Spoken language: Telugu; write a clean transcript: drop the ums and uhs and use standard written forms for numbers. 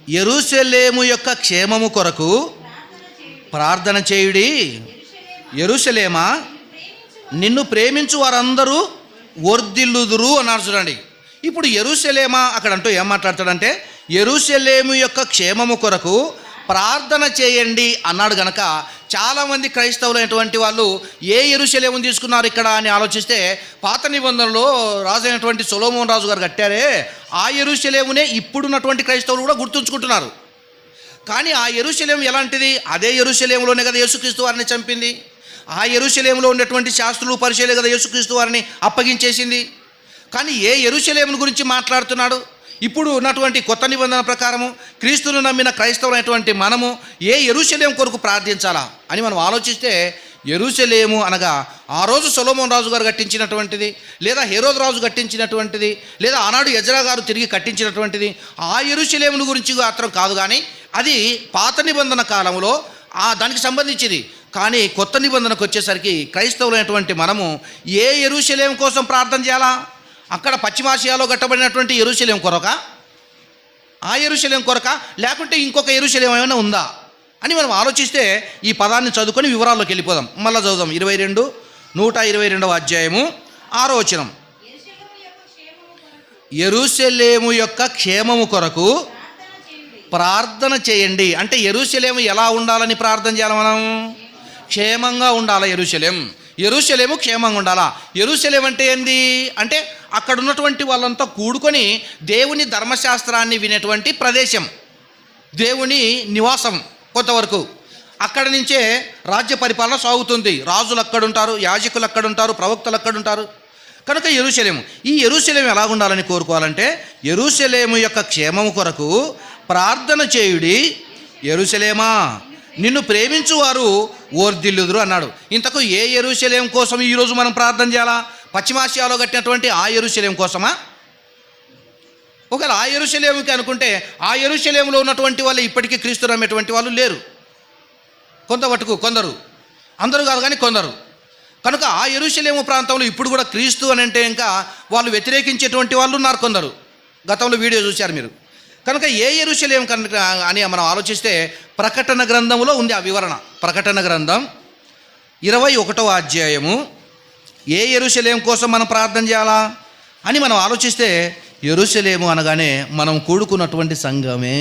యెరూషలేము యొక్క క్షేమము కొరకు ప్రార్థన చేయుడి. యెరూషలేమా, నిన్ను ప్రేమించు వారందరూ వర్ధిల్లుదురు అన్నారు. చూడండి, ఇప్పుడు యెరూషలేమా అక్కడ అంటూ ఏం మాట్లాడతాడంటే, యెరూషలేము యొక్క క్షేమము కొరకు ప్రార్థన చేయండి అన్నాడు. గనక చాలామంది క్రైస్తవులైనటువంటి వాళ్ళు ఏ యెరూషలేమును తీసుకున్నారు ఇక్కడ అని ఆలోచిస్తే, పాత నిబంధనలో రాజైనటువంటి సొలొమోను రాజు గారు కట్టారే ఆ యెరూషలేమునే ఇప్పుడున్నటువంటి క్రైస్తవులు కూడా గుర్తుంచుకుంటున్నారు. కానీ ఆ యెరూషలేము ఎలాంటిది? అదే యెరూషలేములోనే కదా యేసుక్రీస్తు వారిని చంపింది. ఆ యెరూషలేములో ఉన్నటువంటి శాస్త్రులు పరిచయలే కదా యేసుక్రీస్తు వారిని అప్పగించేసింది. కానీ ఏ యెరూషలేమును గురించి మాట్లాడుతున్నాడు? ఇప్పుడు ఉన్నటువంటి కొత్త నిబంధన ప్రకారము క్రీస్తును నమ్మిన క్రైస్తవులైనటువంటి మనము ఏ యెరూషలేము కొరకు ప్రార్థించాలా అని మనం ఆలోచిస్తే, యెరూషలేము అనగా ఆ రోజు సొలొమోను రాజు గారు కట్టించినటువంటిది, లేదా హెరోదు రాజు కట్టించినటువంటిది, లేదా ఆనాడు ఎజ్రా గారు తిరిగి కట్టించినటువంటిది ఆ యెరూషలేమును గురించి మాత్రం కాదు. కానీ అది పాత నిబంధన కాలంలో దానికి సంబంధించింది. కానీ కొత్త నిబంధనకు వచ్చేసరికి క్రైస్తవులైనటువంటి మనము ఏ యెరూషలేము కోసం ప్రార్థన చేయాలా? అక్కడ పశ్చిమాసియాలో కట్టబడినటువంటి యెరూషలేము కొరక, ఆ యెరూషలేము కొరక, లేకుంటే ఇంకొక యెరూషలేము ఏమైనా ఉందా అని మనం ఆలోచిస్తే ఈ పదాన్ని చదువుకొని వివరాల్లోకి వెళ్ళిపోదాం. మళ్ళీ చదువుదాం. 122వ అధ్యాయము 6వ వచనం. యెరూషలేము యొక్క క్షేమము కొరకు ప్రార్థన చేయండి. అంటే యెరూషలేము ఎలా ఉండాలని ప్రార్థన చేయాలి? మనం క్షేమంగా ఉండాలా. యెరూషలేము క్షేమంగా ఉండాలా. యెరూషలేం అంటే ఏంది అంటే అక్కడ ఉన్నటువంటి వాళ్ళంతా కూడుకొని దేవుని ధర్మశాస్త్రాన్ని వినేటువంటి ప్రదేశం, దేవుని నివాసం. కొంతవరకు అక్కడి నుంచే రాజ్య పరిపాలన సాగుతుంది. రాజులు అక్కడుంటారు, యాజకులు అక్కడుంటారు, ప్రవక్తలు అక్కడుంటారు. కనుక యెరూషలేము, ఈ యెరూషలేము ఎలా ఉండాలని కోరుకోవాలంటే, యెరూషలేము యొక్క క్షేమము కొరకు ప్రార్థన చేయుడి. యెరూషలేమా, నిన్ను ప్రేమించువారు వర్ధిల్లుదురు అన్నాడు. ఇంతకు ఏ యెరూషలేం కోసం ఈరోజు మనం ప్రార్థన చేయాలా? పశ్చిమాసియాలో కట్టినటువంటి ఆ యెరూషలేం కోసమా? ఒకవేళ ఆ యెరూషలేముకి అనుకుంటే, ఆ యెరూషలేములో ఉన్నటువంటి వాళ్ళు ఇప్పటికీ క్రీస్తు నమ్మేటువంటి వాళ్ళు లేరు. కొందరు, అందరూ కాదు కానీ కొందరు. కనుక ఆ యెరూషలేము ప్రాంతంలో ఇప్పుడు కూడా క్రీస్తు అని అంటే ఇంకా వాళ్ళు వ్యతిరేకించేటువంటి వాళ్ళు ఉన్నారు కొందరు. గతంలో వీడియో చూశారు మీరు. కనుక ఏ యెరూషలేం కనుక అని మనం ఆలోచిస్తే, ప్రకటన గ్రంథంలో ఉంది ఆ వివరణ. ప్రకటన గ్రంథం 21వ అధ్యాయము ఏ యెరూషలేం కోసం మనం ప్రార్థన చేయాలా అని మనం ఆలోచిస్తే, యెరూషలేము అనగానే మనం కూడుకున్నటువంటి సంఘమే.